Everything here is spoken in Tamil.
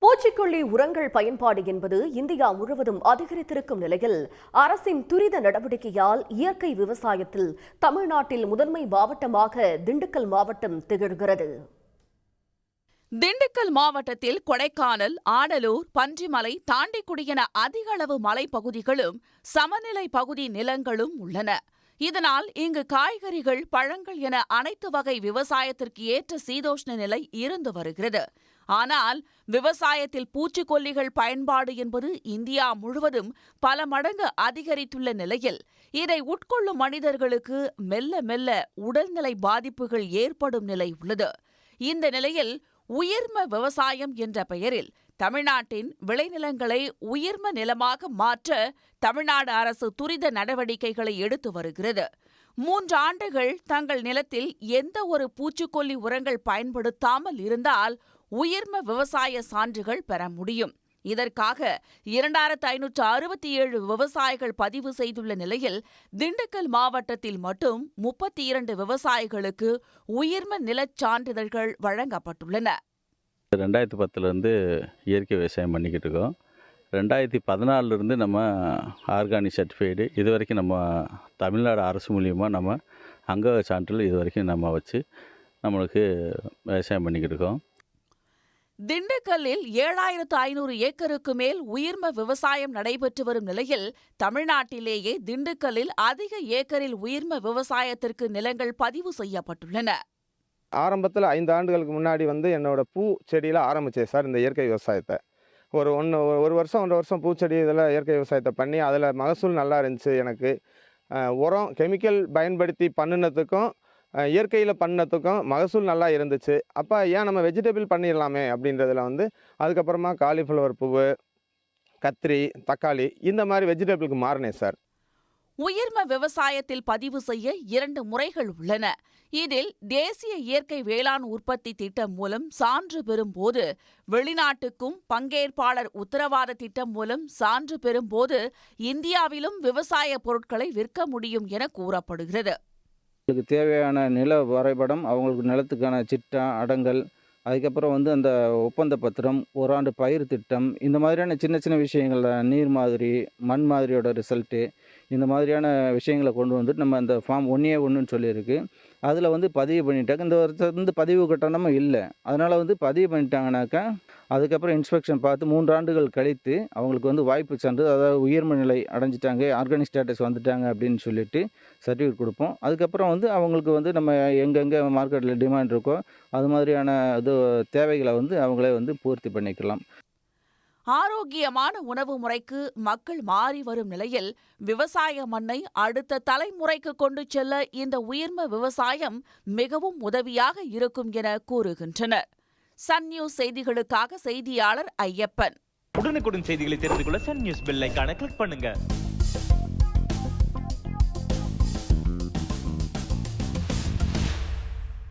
பூச்சிக்கொல்லி உரங்கள் பயன்பாடு என்பது இந்தியா முழுவதும் அதிகரித்திருக்கும் நிலையில் அரசின் துரித நடவடிக்கையால் இயற்கை விவசாயத்தில் தமிழ்நாட்டில் முதன்மை மாவட்டமாக திண்டுக்கல் மாவட்டம் திகழ்கிறது. திண்டுக்கல் மாவட்டத்தில் கொடைக்கானல், ஆடலூர், பன்றிமலை, தாண்டிக்குடி என அதிக அளவு மலைப்பகுதிகளும் சமநிலை பகுதி நிலங்களும் உள்ளன. இதனால் இங்கு காய்கறிகள், பழங்கள் என அனைத்து வகை விவசாயத்திற்கு ஏற்ற சீதோஷ்ண நிலை இருந்து வருகிறது. ஆனால் விவசாயத்தில் பூச்சிக்கொல்லிகள் பயன்பாடு என்பது இந்தியா முழுவதும் பல மடங்கு அதிகரித்துள்ள நிலையில் இதை உட்கொள்ளும் மனிதர்களுக்கு மெல்ல மெல்ல உடல்நிலை பாதிப்புகள் ஏற்படும் நிலை உள்ளது. இந்த நிலையில் உயிர்ம விவசாயம் என்ற பெயரில் தமிழ்நாட்டின் விளைநிலங்களை உயிர்ம நிலமாக மாற்ற தமிழ்நாடு அரசு துரித நடவடிக்கைகளை எடுத்து வருகிறது. 3 ஆண்டுகள் தங்கள் நிலத்தில் எந்த ஒரு பூச்சிக்கொல்லி உரங்கள் பயன்படுத்தாமல் இருந்தால் உயிர்ம விவசாய சான்றுகள் பெற முடியும். இதற்காக 2567 விவசாயிகள் பதிவு செய்துள்ள நிலையில் திண்டுக்கல் மாவட்டத்தில் மட்டும் 32 விவசாயிகளுக்கு உயிர்ம நிலச் சான்றிதழ்கள் வழங்கப்பட்டுள்ளன. 2010 இயற்கை விவசாயம் பண்ணிக்கிட்டு இருக்கோம். 2014 நம்ம ஆர்கானிக் சர்டிஃபைடு இது வரைக்கும் நம்ம தமிழ்நாடு அரசு மூலியமாக நம்ம அங்க சான்றிதழ் இது வரைக்கும் நம்ம வச்சு நம்மளுக்கு விவசாயம் பண்ணிக்கிட்டு இருக்கோம். திண்டுக்கல்லில் 7500 ஏக்கருக்கு மேல் உயிர்ம விவசாயம் நடைபெற்று வரும் நிலையில் தமிழ்நாட்டிலேயே திண்டுக்கல்லில் அதிக ஏக்கரில் உயிர்ம விவசாயத்திற்கு நிலங்கள் பதிவு செய்யப்பட்டுள்ளன. ஆரம்பத்தில் 5 ஆண்டுகளுக்கு முன்னாடி என்னோட பூ செடியில் ஆரம்பித்தேன் சார் இந்த இயற்கை விவசாயத்தை. ஒரு வருஷம் 1 வருஷம் பூச்செடி இதில் இயற்கை விவசாயத்தை பண்ணி அதில் மகசூல் நல்லா இருந்துச்சு. எனக்கு உரம் கெமிக்கல் பயன்படுத்தி பண்ணினதுக்கும் இயற்கையில் பண்ணதுக்கும் மகசூல் நல்லா இருந்துச்சு. அப்போ ஏன் நம்ம வெஜிடபிள் பண்ணிடலாமே அப்படின்றதுல அதுக்கப்புறமா காலிஃப்ளவர் பூவு, கத்திரி, தக்காளி இந்த மாதிரி வெஜிடபிளுக்கு மாறினேன் சார். உயிர்ம விவசாயத்தில் பதிவு செய்ய 2 முறைகள் உள்ளன. இதில் தேசிய இயற்கை வேளாண் உற்பத்தி திட்டம் மூலம் சான்று பெறும்போது, வெளிநாட்டுக்கும் பங்கேற்பாளர் உத்தரவாத திட்டம் மூலம் சான்று பெறும்போது இந்தியாவிலும் விவசாய பொருட்களை விற்க முடியும் என கூறப்படுகிறது. அவங்களுக்கு தேவையான நில வரைபடம், அவங்களுக்கு நிலத்துக்கான சிட்டா, அடங்கல், அதுக்கப்புறம் அந்த ஒப்பந்த பத்திரம், ஓராண்டு பயிர் திட்டம், இந்த மாதிரியான சின்ன சின்ன விஷயங்கள், நீர் மாதிரி, மண் மாதிரியோட ரிசல்ட்டு, இந்த மாதிரியான விஷயங்களை கொண்டு வந்துட்டு நம்ம அந்த ஃபார்ம் 1A1ன்னு சொல்லியிருக்கு. அதில் பதிவு பண்ணிட்டாங்க. இந்த வருஷம் பதிவு கட்டணமும் இல்லை. அதனால் பதிவு பண்ணிட்டாங்கனாக்கா அதுக்கப்புறம் இன்ஸ்பெக்ஷன் பார்த்து 3 ஆண்டுகள் கழித்து அவங்களுக்கு வாய்ப்பு சான்று, அதாவது உயர்ம நிலை அடைஞ்சிட்டாங்க, ஆர்கானிக் ஸ்டேட்டஸ் வந்துட்டாங்க அப்படின்னு சொல்லிட்டு சர்டிஃபிகேட் கொடுப்போம். அதுக்கப்புறம் அவங்களுக்கு நம்ம எங்கெங்கே மார்க்கெட்டில் டிமாண்ட் இருக்கோ அது மாதிரியான தேவைகளை அவங்களே பூர்த்தி பண்ணிக்கலாம். ஆரோக்கியமான உணவு முறைக்கு மக்கள் மாறி வரும் நிலையில் விவசாய மண்ணை அடுத்த தலைமுறைக்கு கொண்டு செல்ல இந்த உயிர்ம விவசாயம் மிகவும் உதவியாக இருக்கும் என கூறுகின்றனர். சன் நியூஸ் செய்திகளுக்காக செய்தியாளர் ஐயப்பன். உடனுக்குடன் செய்திகளை தெரிந்து கொள்ள சன் நியூஸ் பெல் ஐகானை கிளிக் பண்ணுங்க.